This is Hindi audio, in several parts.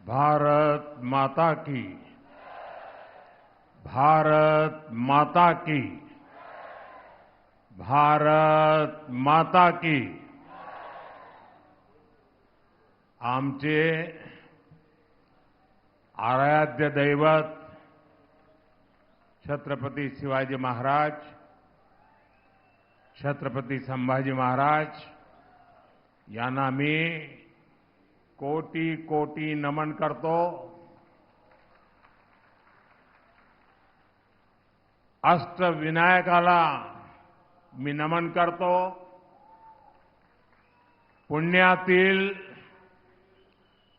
भारत माता की। भारत माता की। भारत माता की। आमचे आराध्य दैवत छत्रपती शिवाजी महाराज, छत्रपती संभाजी महाराज यांना मी कोटी कोटी नमन करतो। अष्टविनायकाला मी नमन करतो। पुण्यातील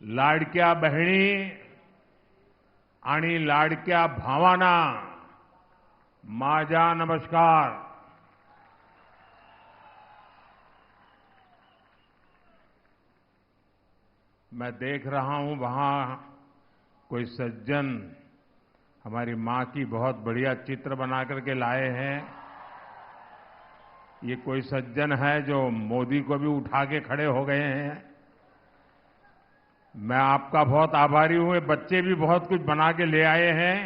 लाडक्या बहिणी आणि लाडक्या भावांना माझा नमस्कार। मैं देख रहा हूं वहां कोई सज्जन हमारी मां की बहुत बढ़िया चित्र बना करके लाए हैं। ये कोई सज्जन है जो मोदी को भी उठा के खड़े हो गए हैं। मैं आपका बहुत आभारी हूं। ये बच्चे भी बहुत कुछ बना के ले आए हैं।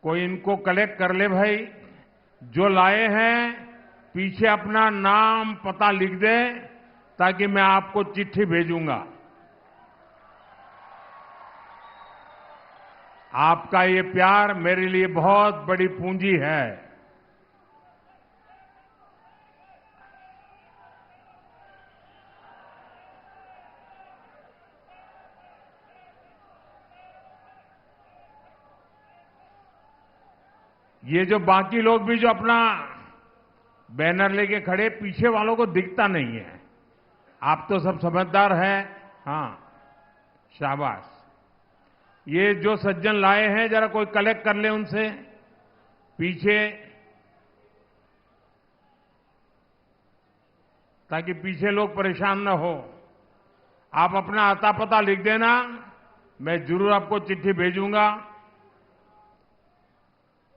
कोई इनको कलेक्ट कर ले भाई। जो लाए हैं पीछे अपना नाम पता लिख दे ताकि मैं आपको चिट्ठी भेजूंगा। आपका ये प्यार मेरे लिए बहुत बड़ी पूंजी है। ये जो बाकी लोग भी जो अपना बैनर लेके खड़े, पीछे वालों को दिखता नहीं है। आप तो सब समझदार हैं। हां, शाबाश। ये जो सज्जन लाए हैं जरा कोई कलेक्ट कर ले उनसे पीछे, ताकि पीछे लोग परेशान न हो। आप अपना आता पता लिख देना, मैं जरूर आपको चिट्ठी भेजूंगा।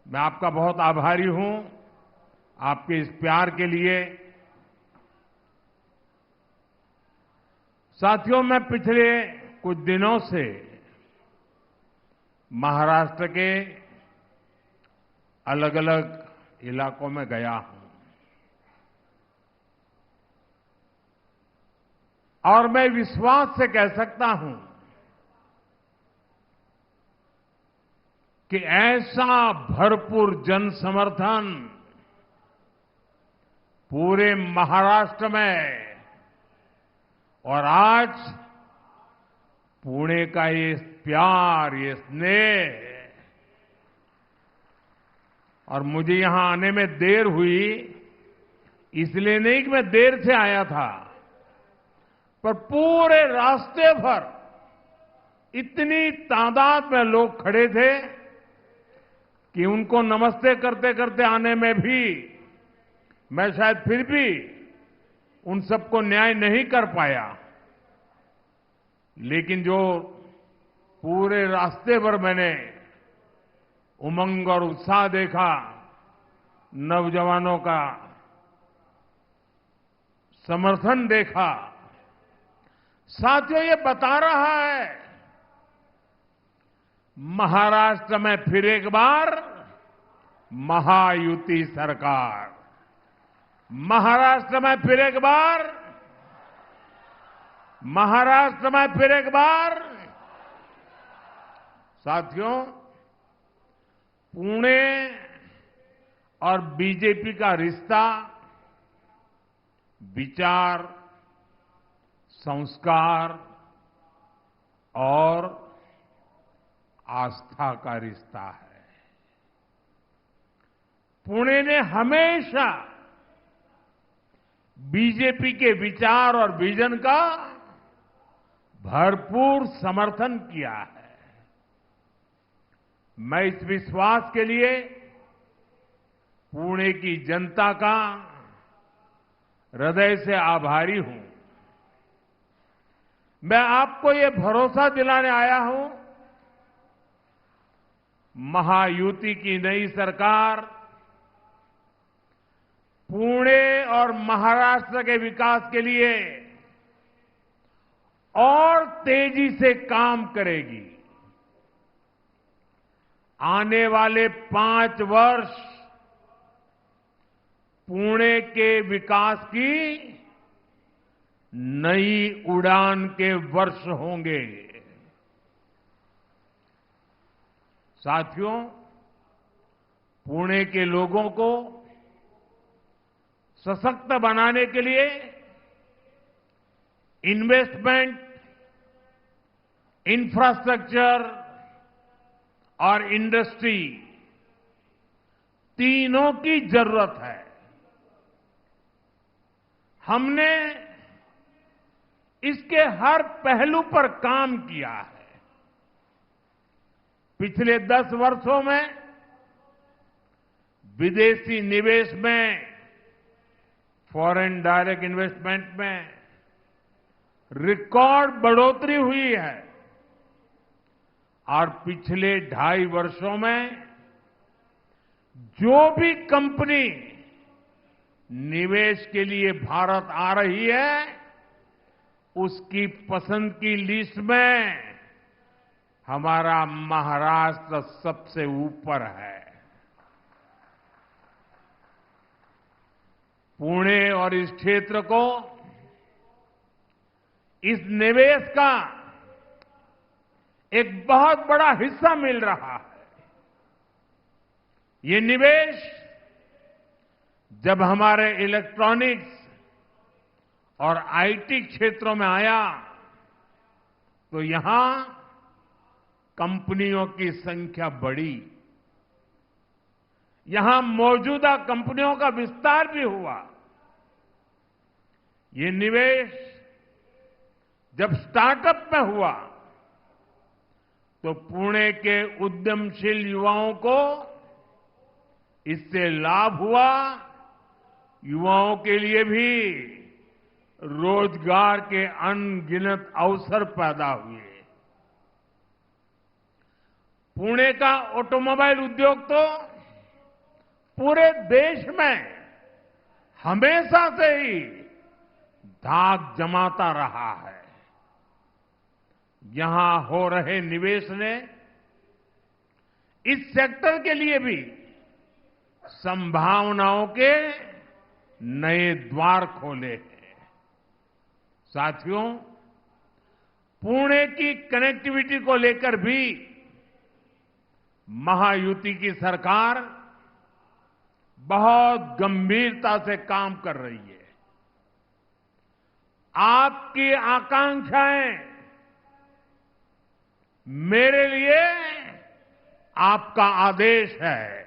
मैं आपका बहुत आभारी हूं आपके इस प्यार के लिए। साथियों, मैं पिछले कुछ दिनों से महाराष्ट्र के अलग अलग इलाकों में गया हूं और मैं विश्वास से कह सकता हूं कि ऐसा भरपूर जन समर्थन पूरे महाराष्ट्र में और आज पुणे का ये प्यार, ये स्नेह, और मुझे यहां आने में देर हुई इसलिए नहीं कि मैं देर से आया था, पर पूरे रास्ते भर इतनी तादाद में लोग खड़े थे कि उनको नमस्ते करते करते आने में भी मैं शायद फिर भी उन सबको न्याय नहीं कर पाया। लेकिन जो पूरे रास्ते भर मैंने उमंग और उत्साह देखा, नौजवानों का समर्थन देखा, साथियों ये बता रहा है महाराष्ट्र में फिर एक बार महायुति सरकार। महाराष्ट्र में फिर एक बार, महाराष्ट्र में फिर एक बार। साथियों, पुणे और बीजेपी का रिश्ता विचार, संस्कार और आस्था का रिश्ता है। पुणे ने हमेशा बीजेपी के विचार और विजन का भरपूर समर्थन किया है। मैं इस विश्वास के लिए पुणे की जनता का हृदय से आभारी हूं। मैं आपको ये भरोसा दिलाने आया हूं, महायुति की नई सरकार पुणे और महाराष्ट्र के विकास के लिए और तेजी से काम करेगी। आने वाले 5 वर्ष पुणे के विकास की नई उड़ान के वर्ष होंगे। साथियों, पुणे के लोगों को सशक्त बनाने के लिए इन्वेस्टमेंट, इंफ्रास्ट्रक्चर और इंडस्ट्री तीनों की जरूरत है। हमने इसके हर पहलू पर काम किया है। पिछले 10 वर्षों में विदेशी निवेश में, फॉरेन डायरेक्ट इन्वेस्टमेंट में रिकॉर्ड बढ़ोतरी हुई है और पिछले 2.5 वर्षों में जो भी कंपनी निवेश के लिए भारत आ रही है, उसकी पसंद की लिस्ट में हमारा महाराष्ट्र सबसे ऊपर है। पुणे और इस क्षेत्र को इस निवेश का एक बहुत बड़ा हिस्सा मिल रहा है। ये निवेश जब हमारे इलेक्ट्रॉनिक्स और आईटी क्षेत्रों में आया तो यहां कंपनियों की संख्या बढ़ी। यहां मौजूदा कंपनियों का विस्तार भी हुआ। ये निवेश जब स्टार्टअप में हुआ तो पुणे के उद्यमशील युवाओं को इससे लाभ हुआ। युवाओं के लिए भी रोजगार के अनगिनत अवसर पैदा हुए। पुणे का ऑटोमोबाइल उद्योग तो पूरे देश में हमेशा से ही धाक जमाता रहा है। यहां हो रहे निवेश ने इस सेक्टर के लिए भी संभावनाओं के नए द्वार खोले हैं। साथियों, पुणे की कनेक्टिविटी को लेकर भी महायुति की सरकार बहुत गंभीरता से काम कर रही है। आपकी आकांक्षाएं मेरे लिए आपका आदेश है।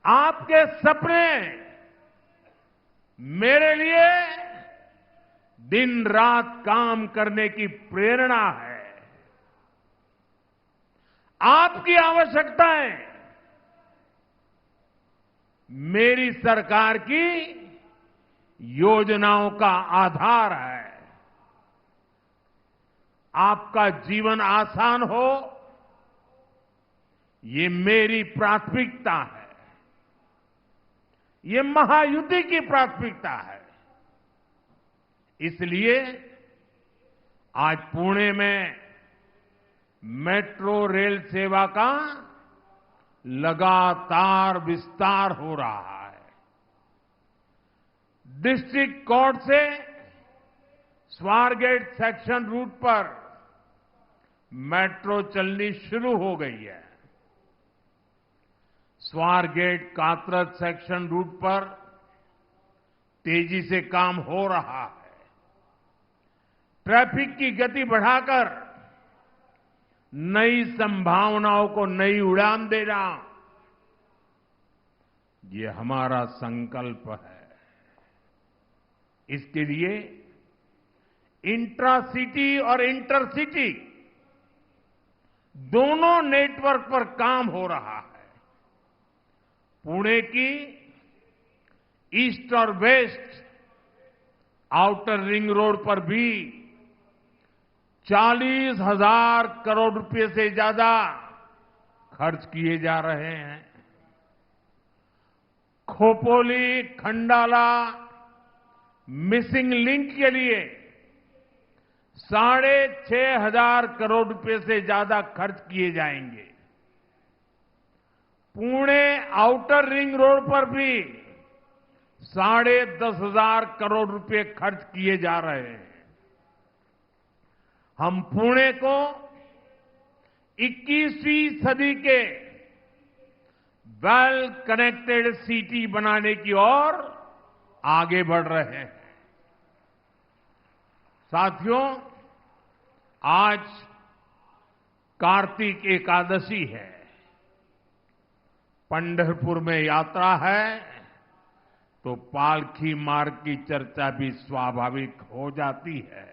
आपके सपने मेरे लिए दिन रात काम करने की प्रेरणा है। आपकी आवश्यकताएं मेरी सरकार की योजनाओं का आधार है। आपका जीवन आसान हो, ये मेरी प्राथमिकता है। ये महायुति की प्राथमिकता है। इसलिए आज पुणे में मेट्रो रेल सेवा का लगातार विस्तार हो रहा है। डिस्ट्रिक्ट कोर्ट से स्वारगेट सेक्शन रूट पर मेट्रो चलनी शुरू हो गई है। स्वारगेट कात्रज सेक्शन रूट पर तेजी से काम हो रहा है। ट्रैफिक की गति बढ़ाकर नई संभावनाओं को नई उड़ान देना, ये हमारा संकल्प है। इसके लिए इंट्रासिटी और इंटरसिटी दोनों नेटवर्क पर काम हो रहा है। पुणे की ईस्ट और वेस्ट आउटर रिंग रोड पर भी 40,000 करोड़ रुपए से ज्यादा खर्च किए जा रहे हैं। खोपोली, खंडाला मिसिंग लिंक के लिए 6,500 करोड़ रुपए से ज्यादा खर्च किए जाएंगे। पुणे आउटर रिंग रोड पर भी 10,500 करोड़ रुपए खर्च किए जा रहे हैं। हम पुणे को 21वीं सदी के वेल कनेक्टेड सिटी बनाने की ओर आगे बढ़ रहे हैं। साथियों, आज कार्तिक एकादशी है, पंढरपुर में यात्रा है, तो पालकी मार्ग की चर्चा भी स्वाभाविक हो जाती है।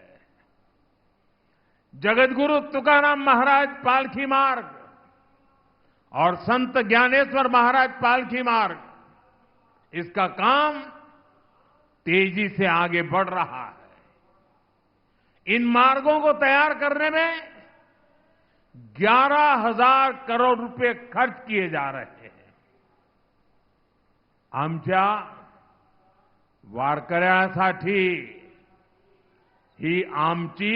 जगतगुरु तुकाराम महाराज पालकी मार्ग और संत ज्ञानेश्वर महाराज पालकी मार्ग, इसका काम तेजी से आगे बढ़ रहा है। इन मार्गों को तैयार करने में 11,000 करोड़ रुपए खर्च किए जा रहे हैं। आमच्या वारकऱ्यासाठी ही आमची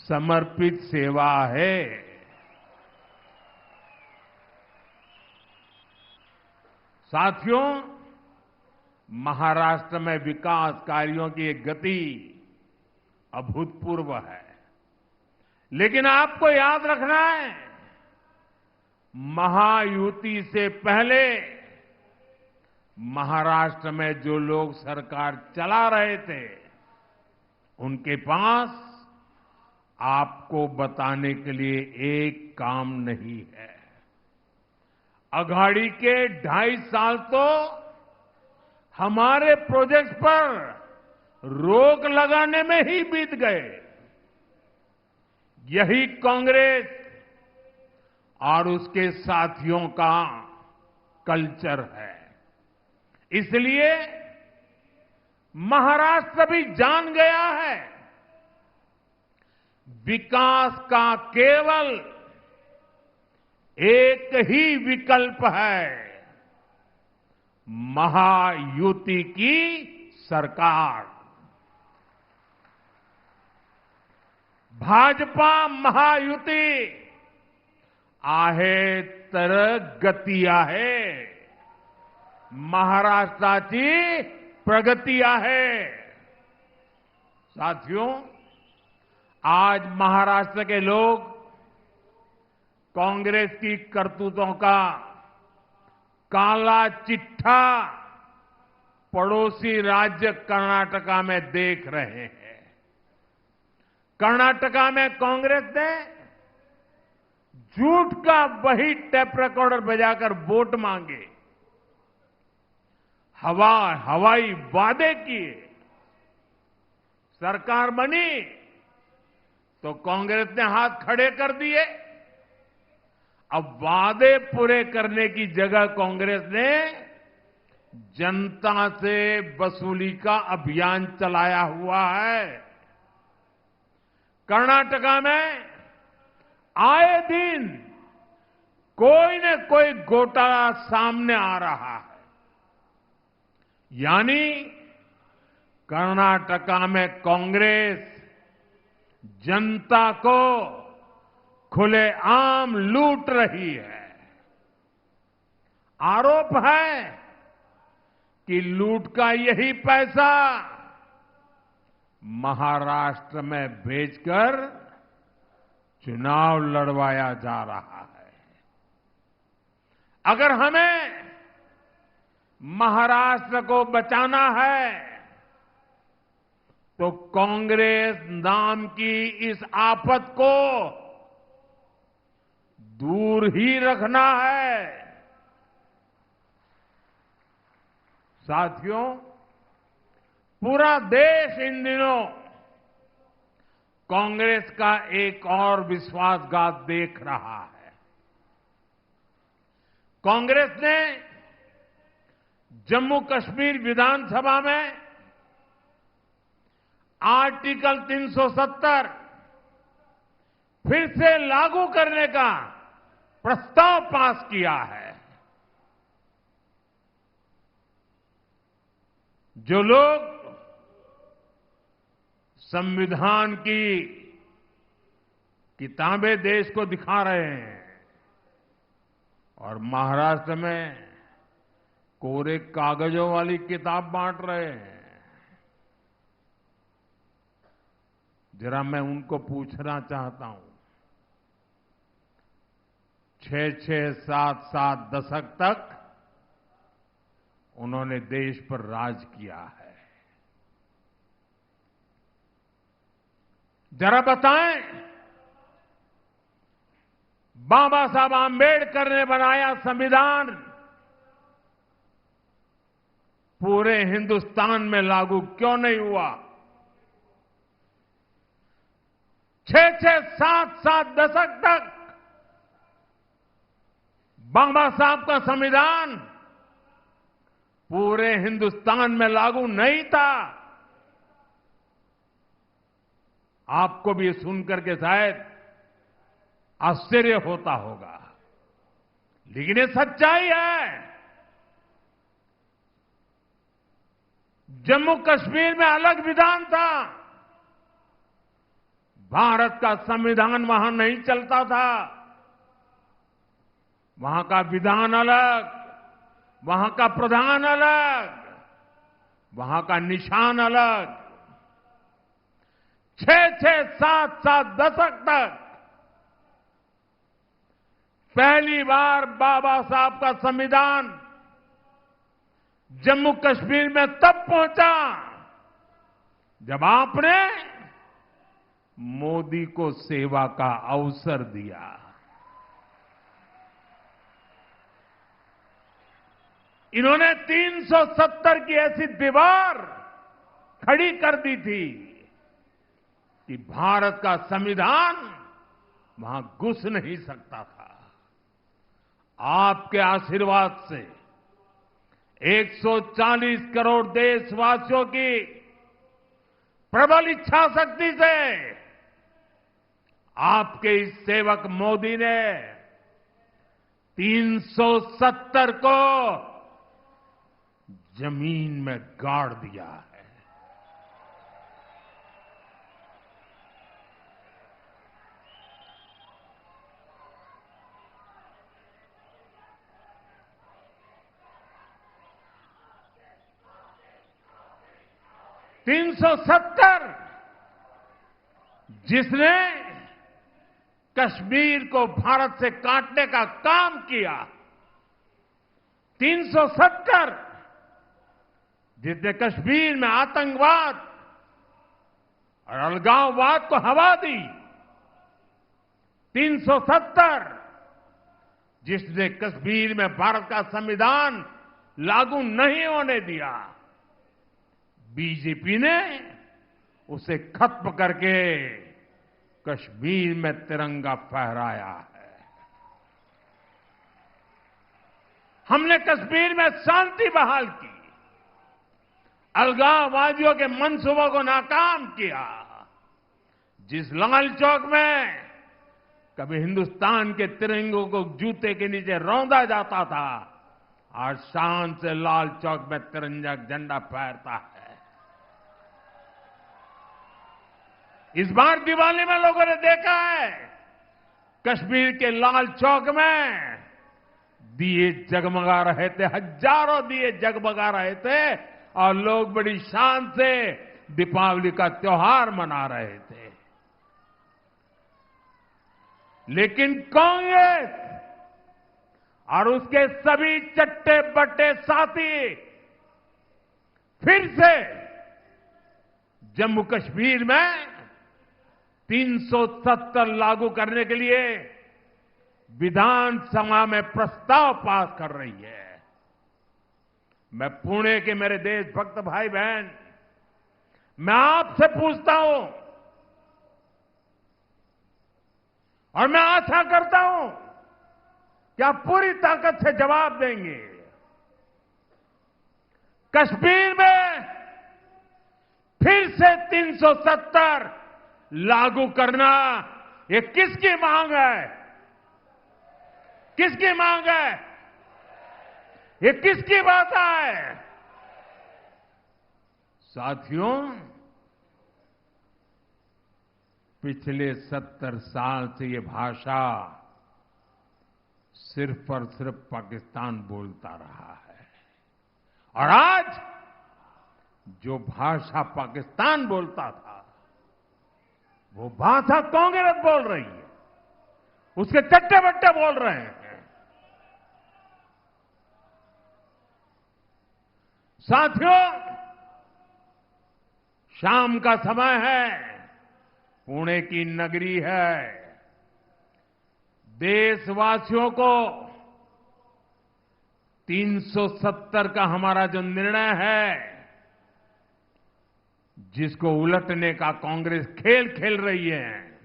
समर्पित सेवा है। साथियों, महाराष्ट्र में विकास कार्यों की एक गति अभूतपूर्व है, लेकिन आपको याद रखना है, महायुति से पहले महाराष्ट्र में जो लोग सरकार चला रहे थे, उनके पास आपको बताने के लिए एक काम नहीं है। अघाड़ी के 2.5 साल तो हमारे प्रोजेक्ट पर रोक लगाने में ही बीत गए। यही कांग्रेस और उसके साथियों का कल्चर है। इसलिए महाराष्ट्र भी जान गया है, विकास का केवल एक ही विकल्प है, महायुति की सरकार। भाजपा महायुती आहे तर गती आहे, महाराष्ट्राची प्रगती आहे। साथियों, आज महाराष्ट्र के लोग कांग्रेस की करतूतों का काला चिट्ठा पड़ोसी राज्य कर्नाटका में देख रहे हैं। कर्नाटका में कांग्रेस ने झूठ का वही टेप रिकॉर्डर बजाकर वोट मांगे, हवाई वादे किए। सरकार बनी तो कांग्रेस ने हाथ खड़े कर दिए। अब वादे पूरे करने की जगह कांग्रेस ने जनता से वसूली का अभियान चलाया हुआ है। कर्नाटका में आए दिन कोई न कोई घोटाला सामने आ रहा है। यानी कर्नाटका में कांग्रेस जनता को खुलेआम लूट रही है। आरोप है कि लूट का यही पैसा महाराष्ट्र में भेजकर चुनाव लड़वाया जा रहा है। अगर हमें महाराष्ट्र को बचाना है तो कांग्रेस नाम की इस आफत को दूर ही रखना है। साथियों, पूरा देश इन दिनों कांग्रेस का एक और विश्वासघात देख रहा है। कांग्रेस ने जम्मू कश्मीर विधानसभा में आर्टिकल 370 फिर से लागू करने का प्रस्ताव पास किया है। जो लोग संविधान की किताबें देश को दिखा रहे हैं और महाराष्ट्र में कोरे कागजों वाली किताब बांट रहे हैं। जरा मैं उनको पूछना चाहता हूं, 6-6, 7-7 दशक तक उन्होंने देश पर राज किया है। जरा बताएं, बाबा साहब आंबेडकर ने बनाया संविधान पूरे हिंदुस्तान में लागू क्यों नहीं हुआ? 6-6, 7-7 दशक तक बाबा साहब का संविधान पूरे हिंदुस्तान में लागू नहीं था। आपको भी ये सुनकर के शायद आश्चर्य होता होगा, लेकिन ये सच्चाई है। जम्मू कश्मीर में अलग विधान था, भारत का संविधान वहां नहीं चलता था। वहां का विधान अलग, वहां का प्रधान अलग, वहां का निशान अलग। 6-6, 7-7 दशक तक पहली बार बाबा साहब का संविधान जम्मू कश्मीर में तब पहुंचा जब आपने मोदी को सेवा का अवसर दिया। इन्होंने 370 की ऐसी दीवार खड़ी कर दी थी कि भारत का संविधान वहां घुस नहीं सकता था। आपके आशीर्वाद से 140 करोड़ देशवासियों की प्रबल इच्छा शक्ति से आपके इस सेवक मोदी ने 370 को जमीन में गाड़ दिया है। $370 जिसने कश्मीर को भारत से काटने का काम किया, 370 जिसने कश्मीर में आतंकवाद और अलगाववाद को हवा दी, 370 जिसने कश्मीर में भारत का संविधान लागू नहीं होने दिया, बीजेपी ने उसे खत्म करके कश्मीर में तिरंगा फहराया है। हमने कश्मीर में शांति बहाल की, अलगाववादियों के मंसूबों को नाकाम किया। जिस लाल चौक में कभी हिंदुस्तान के तिरंगों को जूते के नीचे रौंदा जाता था, आज शान से लाल चौक में तिरंगा झंडा फहरता है। इस बार दिवाली में लोगों ने देखा है, कश्मीर के लाल चौक में दिए जगमगा रहे थे, हजारों दिए जगमगा रहे थे और लोग बड़ी शान से दीपावली का त्योहार मना रहे थे। लेकिन कांग्रेस और उसके सभी चट्टे बट्टे साथी फिर से जम्मू कश्मीर में 370 लागू करने के लिए विधानसभा में प्रस्ताव पास कर रही है। मैं पुणे के मेरे देशभक्त भाई बहन, मैं आपसे पूछता हूं और मैं आशा करता हूं कि आप पूरी ताकत से जवाब देंगे। कश्मीर में फिर से 370 लागू करना, ये किसकी मांग है? किसकी मांग है? ये किसकी बात है? साथियों, पिछले 70 साल से ये भाषा सिर्फ और सिर्फ पाकिस्तान बोलता रहा है और आज जो भाषा पाकिस्तान बोलता था वो भाषा कांग्रेस बोल रही है, उसके चट्टे बट्टे बोल रहे हैं। साथियों, शाम का समय है, पुणे की नगरी है। देशवासियों को 370 का हमारा जो निर्णय है, जिसको उलटने का कांग्रेस खेल खेल रही है,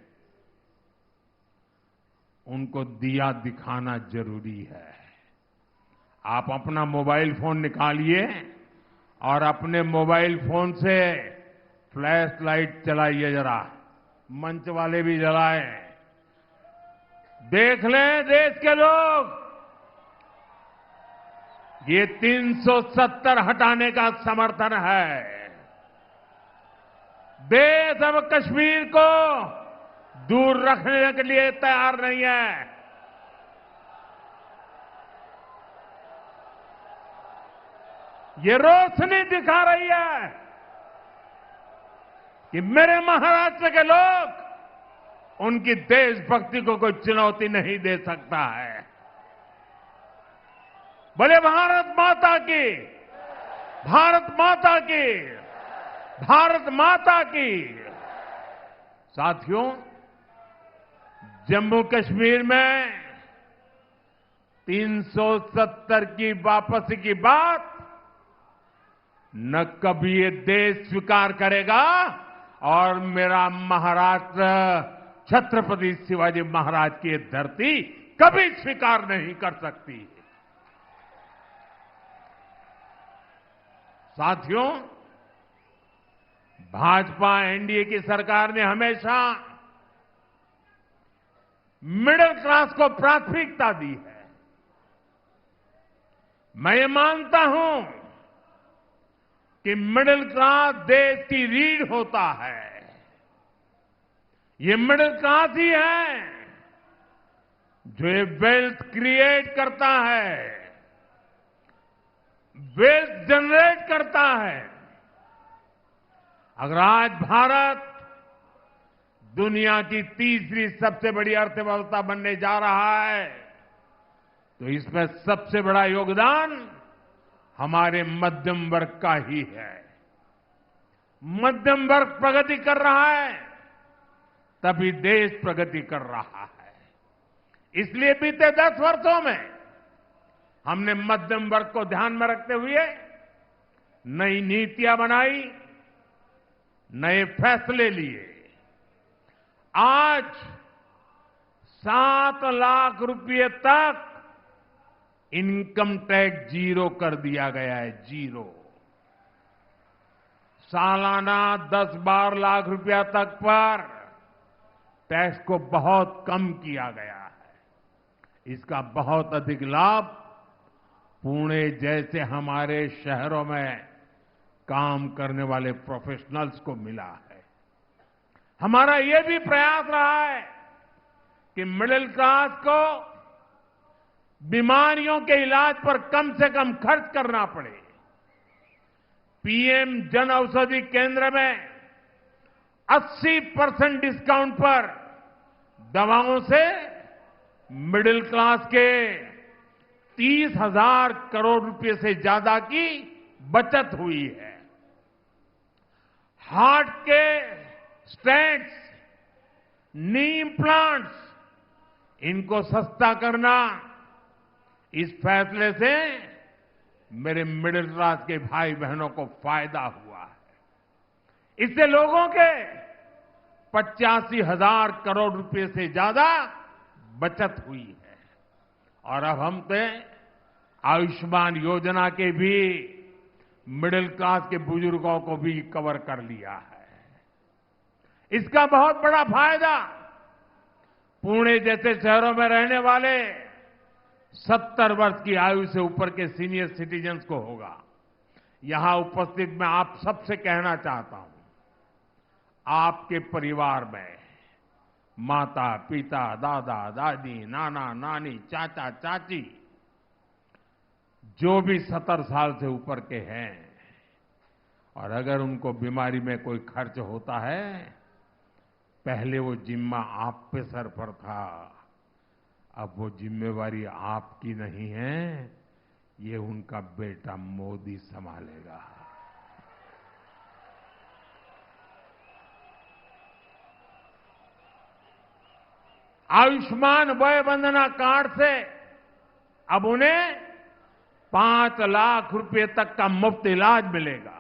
उनको दिया दिखाना जरूरी है। आप अपना मोबाइल फोन निकालिए और अपने मोबाइल फोन से फ्लैश लाइट चलाइए जरा, मंच वाले भी जलाएं। देख लें देश के लोग, ये 370 हटाने का समर्थन है। देश अब कश्मीर को दूर रखने के लिए तैयार नहीं है। ये रोशनी दिखा रही है कि मेरे महाराष्ट्र के लोग, उनकी देशभक्ति को कोई चुनौती नहीं दे सकता है। बोले भारत माता की, भारत माता की, भारत माता की। साथियों, जम्मू कश्मीर में 370 की वापसी की बात न कभी ये देश स्वीकार करेगा और मेरा महाराष्ट्र छत्रपति शिवाजी महाराज की ये धरती कभी स्वीकार नहीं कर सकती। साथियों, भाजपा एनडीए की सरकार ने हमेशा मिडिल क्लास को प्राथमिकता दी है। मैं ये मानता हूं कि मिडिल क्लास देश की रीढ़ होता है। ये मिडिल क्लास ही है जो ये वेल्थ क्रिएट करता है, वेल्थ जनरेट करता है। अगर आज भारत दुनिया की तीसरी सबसे बड़ी अर्थव्यवस्था बनने जा रहा है, तो इसमें सबसे बड़ा योगदान हमारे मध्यम वर्ग का ही है। मध्यम वर्ग प्रगति कर रहा है, तभी देश प्रगति कर रहा है। इसलिए बीते 10 वर्षों में हमने मध्यम वर्ग को ध्यान में रखते हुए नई नीतियां बनाई, नए फैसले लिए। आज 7 लाख रुपए तक इनकम टैक्स जीरो कर दिया गया है, जीरो। सालाना 10-12 लाख रुपया तक पर टैक्स को बहुत कम किया गया है। इसका बहुत अधिक लाभ पुणे जैसे हमारे शहरों में काम करने वाले प्रोफेशनल्स को मिला है। हमारा यह भी प्रयास रहा है कि मिडिल क्लास को बीमारियों के इलाज पर कम से कम खर्च करना पड़े। पीएम जन औषधि केंद्र में 80% डिस्काउंट पर दवाओं से मिडिल क्लास के 30,000 करोड़ रुपए से ज्यादा की बचत हुई है। हार्ट के स्टेंट्स, नी इम्प्लांट्स, इनको सस्ता करना, इस फैसले से मेरे मिडिल क्लास के भाई बहनों को फायदा हुआ है। इससे लोगों के 85,000 करोड़ रुपए से ज्यादा बचत हुई है। और अब हमने आयुष्मान योजना के भी मिडिल क्लास के बुजुर्गों को भी कवर कर लिया है। इसका बहुत बड़ा फायदा पुणे जैसे शहरों में रहने वाले 70 वर्ष की आयु से ऊपर के सीनियर सिटीजन्स को होगा। यहां उपस्थित मैं आप सबसे कहना चाहता हूं, आपके परिवार में माता पिता, दादा दादी, नाना नानी, चाचा चाची, जो भी 70 साल से ऊपर के हैं, और अगर उनको बीमारी में कोई खर्च होता है, पहले वो जिम्मा आप पे सर पर था, अब वो जिम्मेवारी आपकी नहीं है, ये उनका बेटा मोदी संभालेगा। आयुष्मान वय वंदना कार्ड से अब उन्हें 5 लाख रुपए तक का मुफ्त इलाज मिलेगा।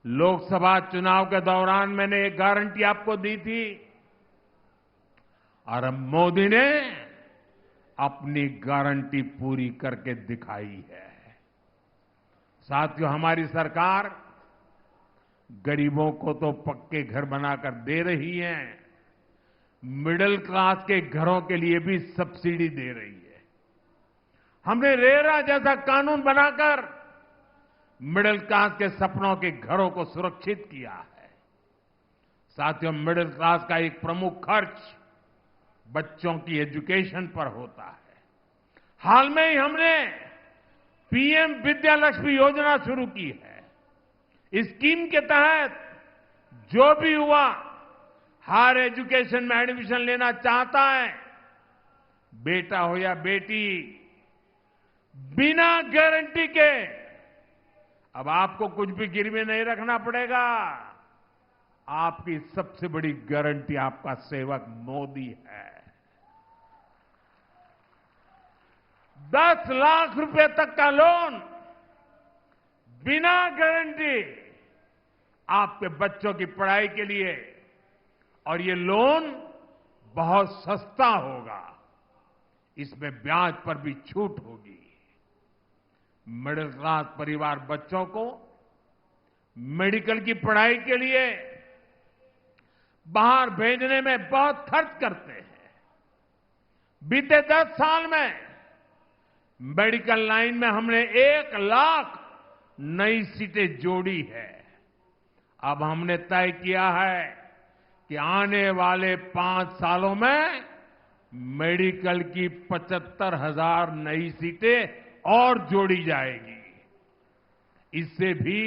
लोकसभा चुनाव के दौरान मैंने एक गारंटी आपको दी थी, और अब मोदी ने अपनी गारंटी पूरी करके दिखाई है। साथियों, हमारी सरकार गरीबों को तो पक्के घर बनाकर दे रही है, मिडिल क्लास के घरों के लिए भी सब्सिडी दे रही है। हमने रेरा जैसा कानून बनाकर मिडिल क्लास के सपनों के घरों को सुरक्षित किया है। साथियों, मिडिल क्लास का एक प्रमुख खर्च बच्चों की एजुकेशन पर होता है। हाल में ही हमने पीएम विद्यालक्ष्मी योजना शुरू की है। इस स्कीम के तहत जो भी युवा हायर एजुकेशन में एडमिशन लेना चाहता है, बेटा हो या बेटी, बिना गारंटी के, अब आपको कुछ भी गिरवी नहीं रखना पड़ेगा। आपकी सबसे बड़ी गारंटी आपका सेवक मोदी है। 10 लाख रुपए तक का लोन बिना गारंटी आपके बच्चों की पढ़ाई के लिए, और ये लोन बहुत सस्ता होगा, इसमें ब्याज पर भी छूट होगी। मिडिल क्लास परिवार बच्चों को मेडिकल की पढ़ाई के लिए बाहर भेजने में बहुत खर्च करते हैं। बीते 10 साल में मेडिकल लाइन में हमने 1 लाख नई सीटें जोड़ी है। अब हमने तय किया है कि आने वाले 5 सालों में मेडिकल की 75,000 नई सीटें और जोड़ी जाएगी। इससे भी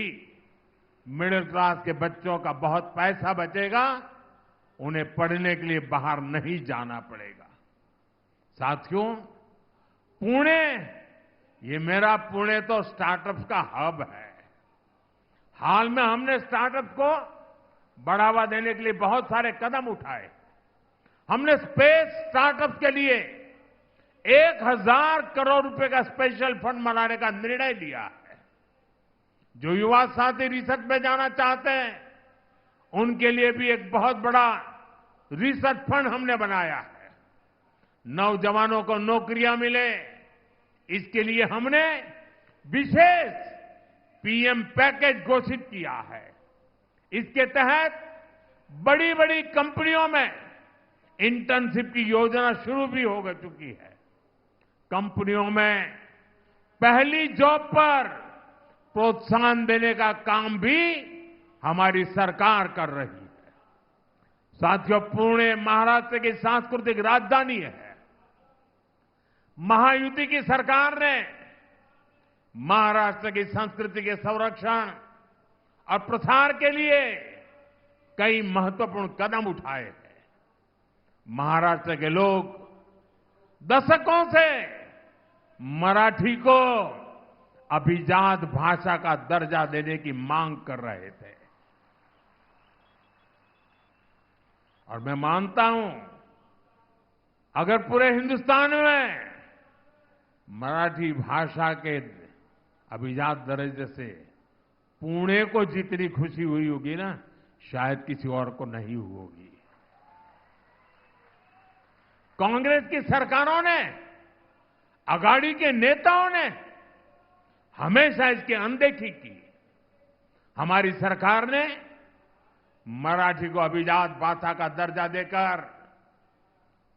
मिडिल क्लास के बच्चों का बहुत पैसा बचेगा, उन्हें पढ़ने के लिए बाहर नहीं जाना पड़ेगा। साथियों, पुणे, ये मेरा पुणे तो स्टार्टअप का हब है। हाल में हमने स्टार्टअप को बढ़ावा देने के लिए बहुत सारे कदम उठाए। हमने स्पेस स्टार्टअप के लिए 1,000 करोड़ रुपए का स्पेशल फंड बनाने का निर्णय लिया है। जो युवा साथी रिसर्च में जाना चाहते हैं, उनके लिए भी एक बहुत बड़ा रिसर्च फंड हमने बनाया है। नौजवानों को नौकरियां मिले, इसके लिए हमने विशेष पीएम पैकेज घोषित किया है। इसके तहत बड़ी बड़ी कंपनियों में इंटर्नशिप की योजना शुरू भी हो चुकी है। कंपनियों में पहली जॉब पर प्रोत्साहन देने का काम भी हमारी सरकार कर रही है। साथियों, पुणे महाराष्ट्र की सांस्कृतिक राजधानी है। महायुति की सरकार ने महाराष्ट्र की संस्कृति के संरक्षण और प्रसार के लिए कई महत्वपूर्ण कदम उठाए हैं। महाराष्ट्र के लोग दशकों से मराठी को अभिजात भाषा का दर्जा देने की मांग कर रहे थे, और मैं मानता हूं, अगर पूरे हिंदुस्तान में मराठी भाषा के अभिजात दर्जे से पुणे को जितनी खुशी हुई होगी ना, शायद किसी और को नहीं हुई होगी। कांग्रेस की सरकारों ने, अघाड़ी के नेताओं ने हमेशा इसकी अनदेखी की। हमारी सरकार ने मराठी को अभिजात भाषा का दर्जा देकर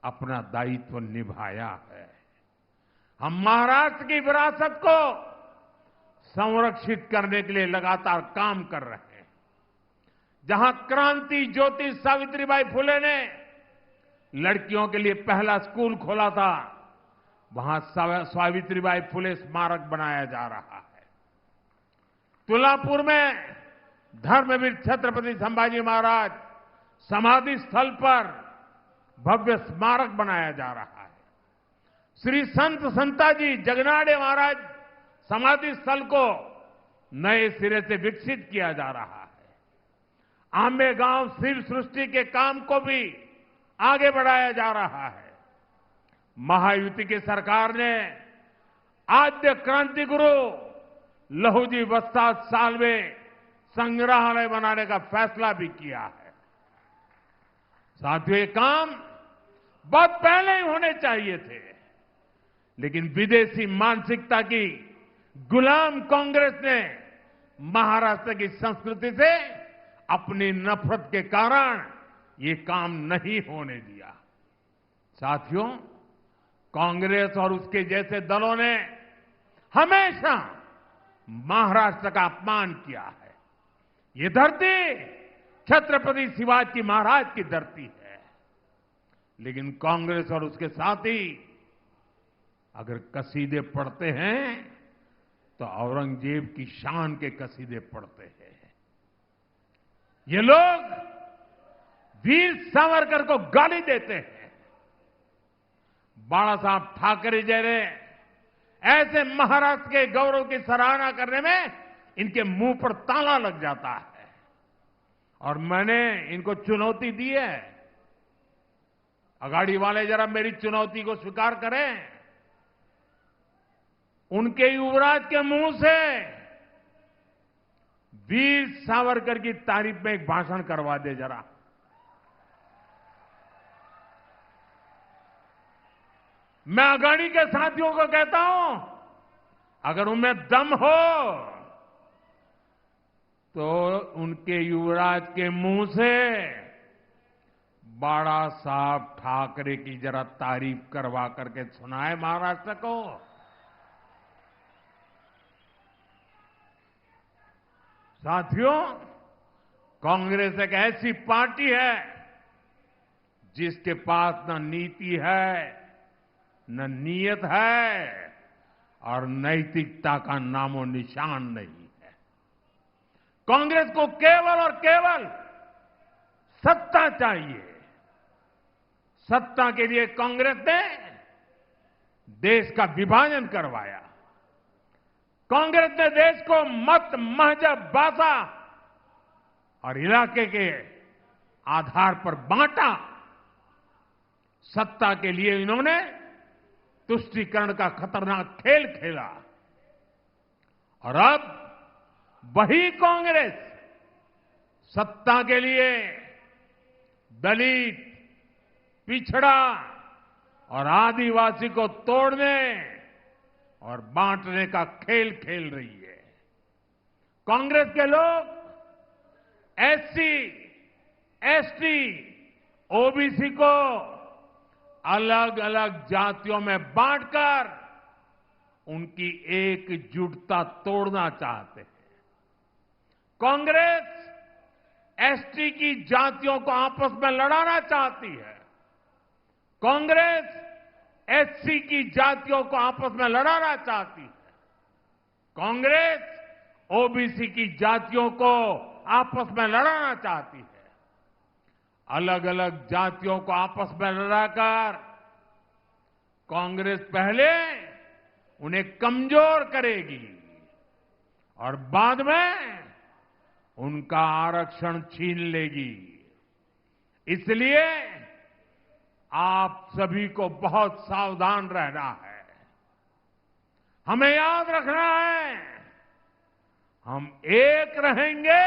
अपना दायित्व निभाया है। हम महाराष्ट्र की विरासत को संरक्षित करने के लिए लगातार काम कर रहे हैं। जहां क्रांति ज्योति सावित्रीबाई फुले ने लड़कियों के लिए पहला स्कूल खोला था, वहां सावित्रीबाई फुले स्मारक बनाया जा रहा है। तुलापुर में धर्मवीर छत्रपति संभाजी महाराज समाधि स्थल पर भव्य स्मारक बनाया जा रहा है। श्री संत संताजी जगनाड़े महाराज समाधि स्थल को नए सिरे से विकसित किया जा रहा है। आंबेगांव शिव सृष्टि के काम को भी आगे बढ़ाया जा रहा है। महायुति की सरकार ने आद्य क्रांति गुरु लहूजी वस्ताद साल्वे संग्रहालय बनाने का फैसला भी किया है। साथियों, ये काम बहुत पहले ही होने चाहिए थे, लेकिन विदेशी मानसिकता की गुलाम कांग्रेस ने महाराष्ट्र की संस्कृति से अपनी नफरत के कारण ये काम नहीं होने दिया। साथियों, कांग्रेस और उसके जैसे दलों ने हमेशा महाराष्ट्र का अपमान किया है। ये धरती छत्रपति शिवाजी महाराज की धरती है, लेकिन कांग्रेस और उसके साथी अगर कसीदे पढ़ते हैं तो औरंगजेब की शान के कसीदे पढ़ते हैं। ये लोग वीर सावरकर को गाली देते हैं। बाला साहब ठाकरे जैसे ऐसे महाराष्ट्र के गौरव की सराहना करने में इनके मुंह पर ताला लग जाता है। और मैंने इनको चुनौती दी है, अगाड़ी वाले जरा मेरी चुनौती को स्वीकार करें। उनके युवराज के मुंह से वीर सावरकर की तारीफ में एक भाषण करवा दे जरा। मैं अगाड़ी के साथियों को कहता हूं, अगर उनमें दम हो तो उनके युवराज के मुंह से बाला साहब ठाकरे की जरा तारीफ करवा करके सुनाए महाराष्ट्र को। साथियों, कांग्रेस एक ऐसी पार्टी है जिसके पास न नीति है, न नीयत है और नैतिकता का नामो निशान नहीं है। कांग्रेस को केवल और केवल सत्ता चाहिए। सत्ता के लिए कांग्रेस ने देश का विभाजन करवाया। कांग्रेस ने देश को मत, मजहब, भाषा और इलाके के आधार पर बांटा। सत्ता के लिए इन्होंने तुष्टीकरण का खतरनाक खेल खेला। और अब वही कांग्रेस सत्ता के लिए दलित, पिछड़ा और आदिवासी को तोड़ने और बांटने का खेल खेल रही है। कांग्रेस के लोग एससी, एसटी, ओबीसी को अलग अलग जातियों में बांटकर उनकी एकजुटता तोड़ना चाहते हैं। कांग्रेस एसटी की जातियों को आपस में लड़ाना चाहती है। कांग्रेस एससी की जातियों को आपस में लड़ाना चाहती है। कांग्रेस ओबीसी की जातियों को आपस में लड़ाना चाहती है। अलग अलग जातियों को आपस में लड़ाकर कांग्रेस पहले उन्हें कमजोर करेगी और बाद में उनका आरक्षण छीन लेगी। इसलिए आप सभी को बहुत सावधान रहना है। हमें याद रखना है, हम एक रहेंगे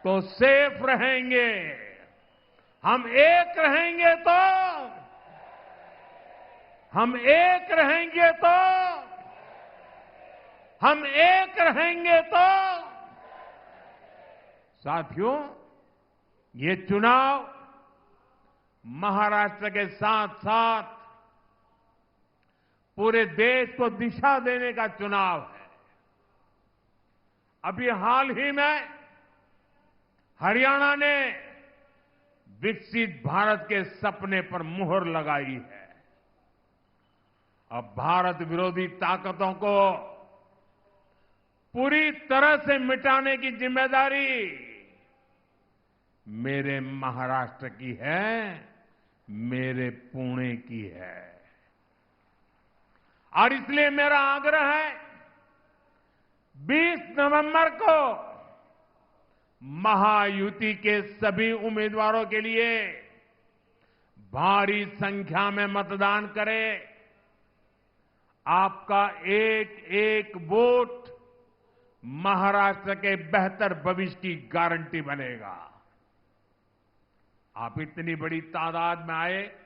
तो सेफ रहेंगे। हम एक रहेंगे तो हम एक रहेंगे तो हम एक रहेंगे तो साथियों, ये चुनाव महाराष्ट्र के साथ साथ पूरे देश को दिशा देने का चुनाव है। अभी हाल ही में हरियाणा ने विकसित भारत के सपने पर मुहर लगाई है। अब भारत विरोधी ताकतों को पूरी तरह से मिटाने की जिम्मेदारी मेरे महाराष्ट्र की है, मेरे पुणे की है। और इसलिए मेरा आग्रह है 20 नवंबर को महायुति के सभी उम्मीदवारों के लिए भारी संख्या में मतदान करें। आपका एक एक वोट महाराष्ट्र के बेहतर भविष्य की गारंटी बनेगा। आप इतनी बड़ी तादाद में आए,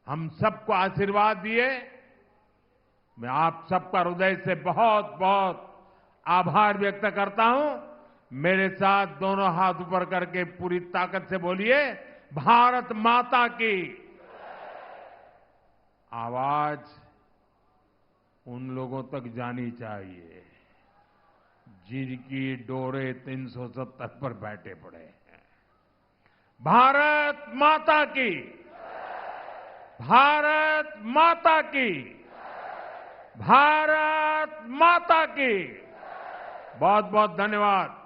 हम सबको आशीर्वाद दिए। मैं आप सबका हृदय से बहुत बहुत आभार व्यक्त करता हूं। मेरे साथ दोनों हाथ ऊपर करके पूरी ताकत से बोलिए, भारत माता की। आवाज उन लोगों तक जानी चाहिए जिनकी डोरे 370 पर बैठे पड़े हैं। भारत माता की, भारत माता की, भारत माता की। बहुत बहुत धन्यवाद।